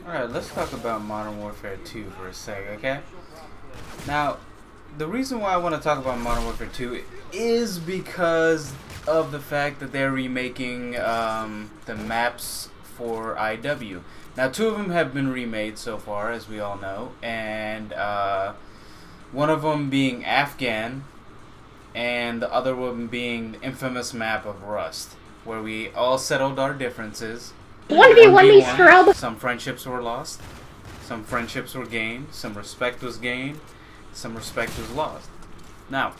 Alright, let's talk about Modern Warfare 2 for a sec, okay? Now, the reason why I want to talk about Modern Warfare 2 is because of the fact that they're remaking the maps for IW. Now, two of them have been remade so far, as we all know, and one of them being Afghan, and the other one being the infamous map of Rust, where we all settled our differences. 1v1 me, scrub! Some friendships were lost, some friendships were gained, some respect was gained, some respect was lost. Now,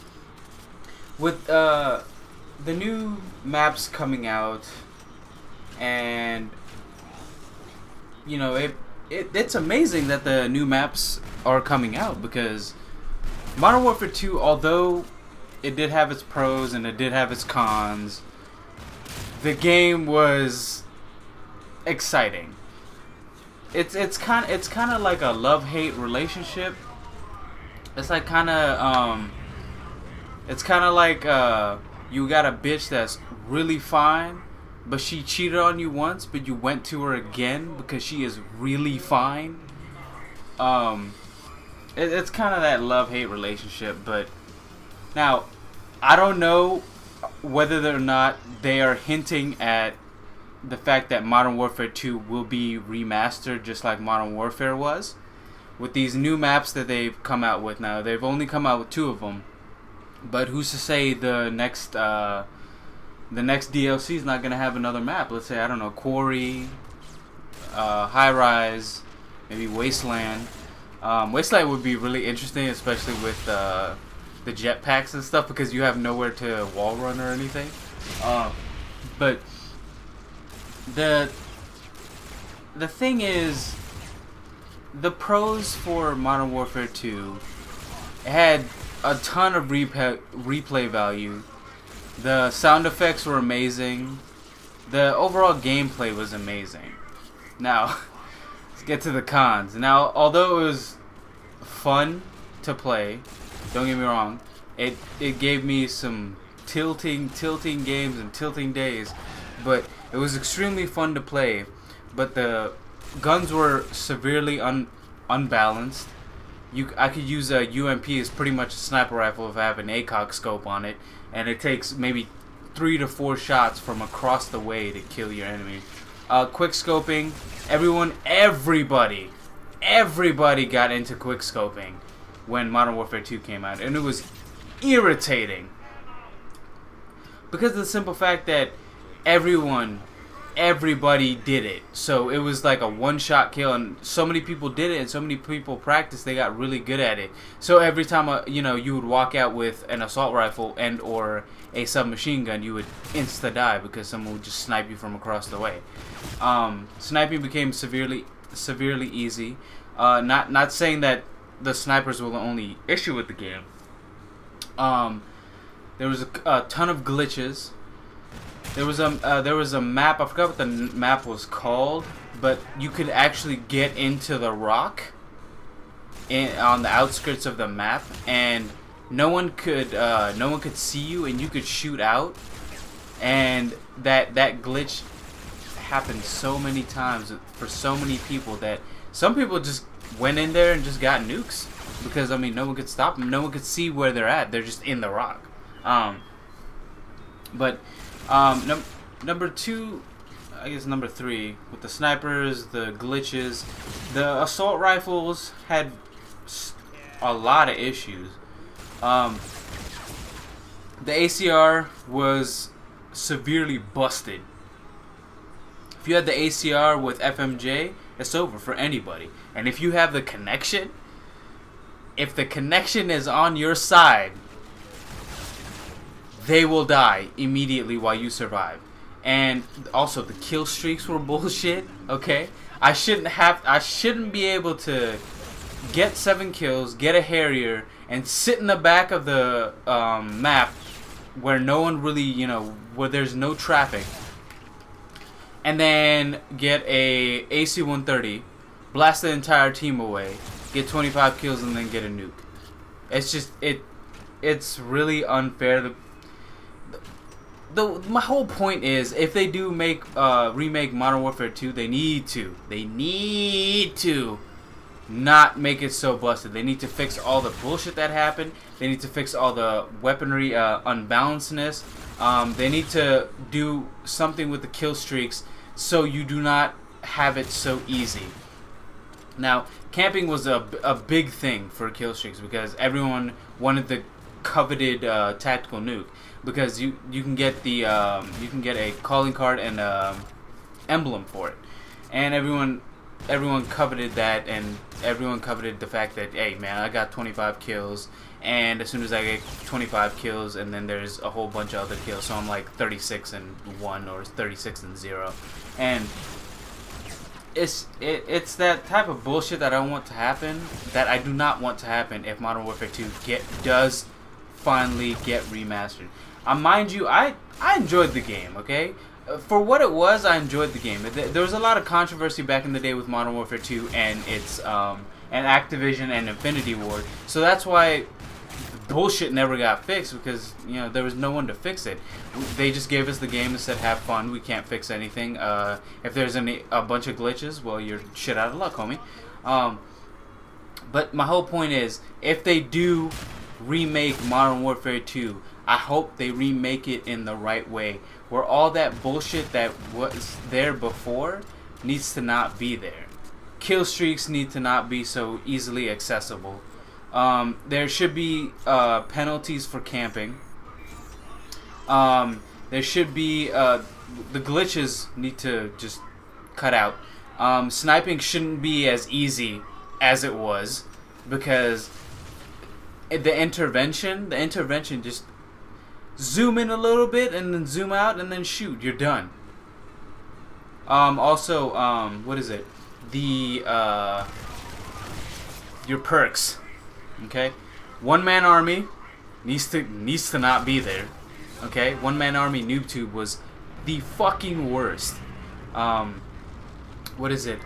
with the new maps coming out, and you know, it's amazing that the new maps are coming out, because Modern Warfare 2, although it did have its pros and it did have its cons, the game was exciting. It's kind of like a love-hate relationship. It's like it's kind of like you got a bitch that's really fine, but she cheated on you once, but you went to her again because she is really fine. It's kind of that love-hate relationship. But now, I don't know whether or not they are hinting at the fact that Modern Warfare 2 will be remastered just like Modern Warfare was, with these new maps that they've come out with now. They've only come out with 2 of them, but who's to say the next DLC is not going to have another map? Let's say, I don't know, Quarry, High Rise, maybe Wasteland. Wasteland would be really interesting, especially with the jetpacks and stuff, because you have nowhere to wall run or anything. But the thing is, the pros for Modern Warfare 2 had a ton of replay value. The sound effects were amazing. The overall gameplay was amazing. Now, let's get to the cons. Now, although it was fun to play, don't get me wrong, it gave me some tilting games and tilting days, but it was extremely fun to play. But the guns were severely unbalanced. I could use a UMP as pretty much a sniper rifle if I have an ACOG scope on it, and it takes maybe 3 to 4 shots from across the way to kill your enemy. Quick scoping, everybody got into quick scoping when Modern Warfare 2 came out, and it was irritating because of the simple fact that everybody did it. So it was like a one-shot kill, and so many people did it, and so many people practiced, they got really good at it. So every time you would walk out with an assault rifle and or a submachine gun, you would insta-die because someone would just snipe you from across the way. Sniping became severely easy. Not saying that the snipers were the only issue with the game. There was a ton of glitches. There was a map, I forgot what the map was called, but you could actually get into the rock on the outskirts of the map, and no one could see you, and you could shoot out. And that glitch happened so many times for so many people that some people just went in there and just got nukes, because I mean, no one could stop them, no one could see where they're at, they're just in the rock. Number 2, I guess number 3, with the snipers, the glitches, the assault rifles had a lot of issues. The ACR was severely busted. If you had the ACR with FMJ, it's over for anybody. And if you have the connection, if the connection is on your side, they will die immediately while you survive. And also, the kill streaks were bullshit. Okay, I shouldn't be able to get 7 kills, get a Harrier, and sit in the back of the map where no one really, where there's no traffic, and then get a AC-130, blast the entire team away, get 25 kills, and then get a nuke. It's just it's really unfair. my whole point is, if they do remake Modern Warfare 2, they need to not make it so busted. They need to fix all the bullshit that happened. They need to fix all the weaponry unbalancedness. They need to do something with the kill streaks so you do not have it so easy. Now, camping was a big thing for kill streaks because everyone wanted the coveted tactical nuke, because you can get a calling card and emblem for it, and everyone coveted that, and everyone coveted the fact that, hey man, I got 25 kills, and as soon as I get 25 kills, and then there's a whole bunch of other kills, so I'm like 36 and 1 or 36 and 0, and it's that type of bullshit that I want to happen, that I do not want to happen if Modern Warfare 2 does finally get remastered. Mind you, I enjoyed the game, okay? For what it was, I enjoyed the game. There was a lot of controversy back in the day with Modern Warfare 2 and its and Activision and Infinity Ward. So that's why bullshit never got fixed, because there was no one to fix it. They just gave us the game and said, have fun. We can't fix anything. If there's a bunch of glitches, well, you're shit out of luck, homie. But my whole point is, if they do remake Modern Warfare 2, I hope they remake it in the right way, where all that bullshit that was there before needs to not be there. Kill streaks need to not be so easily accessible. There should be penalties for camping. There should be the glitches need to just cut out. Sniping shouldn't be as easy as it was, because the intervention just zoom in a little bit and then zoom out and then shoot. You're done. Also, what is it? Your perks. Okay, one-man army needs to not be there. Okay, one-man army noob tube was the fucking worst. What is it?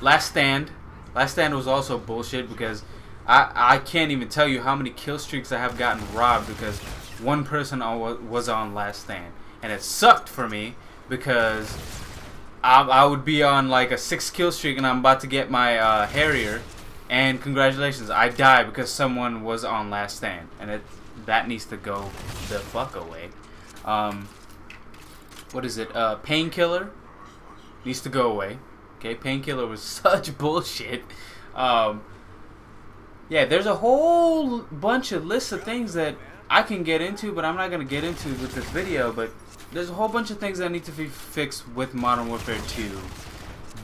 Last Stand was also bullshit, because I can't even tell you how many kill streaks I have gotten robbed because one person was on Last Stand, and it sucked for me because I would be on like a 6 kill streak and I'm about to get my Harrier, and congratulations, I die because someone was on Last Stand, and that needs to go the fuck away. What is it? Painkiller needs to go away. Okay, Painkiller was such bullshit. Yeah, there's a whole bunch of lists of things that I can get into, but I'm not going to get into with this video, but there's a whole bunch of things that need to be fixed with Modern Warfare 2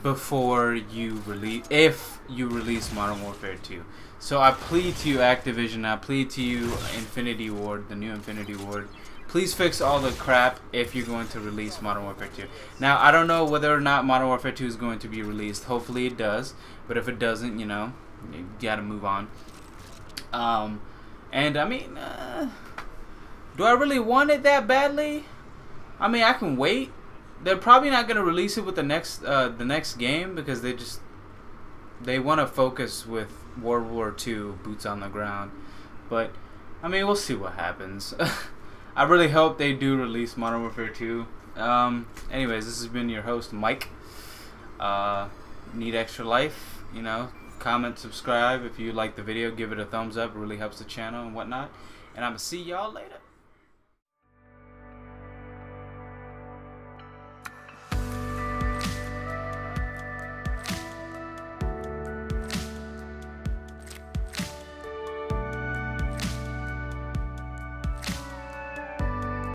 before you if you release Modern Warfare 2. So I plead to you, Activision, I plead to you, Infinity Ward, the new Infinity Ward, please fix all the crap if you're going to release Modern Warfare 2. Now, I don't know whether or not Modern Warfare 2 is going to be released. Hopefully it does, but if it doesn't, you gotta move on. And I mean, do I really want it that badly? I mean, I can wait. They're probably not gonna release it with the next game, because they want to focus with World War II boots on the ground. But I mean, we'll see what happens. I really hope they do release Modern Warfare 2. Anyways, this has been your host, Mike. Need Extra Life, comment, subscribe. If you like the video, give it a thumbs up. It really helps the channel and whatnot. And I'm going to see y'all later.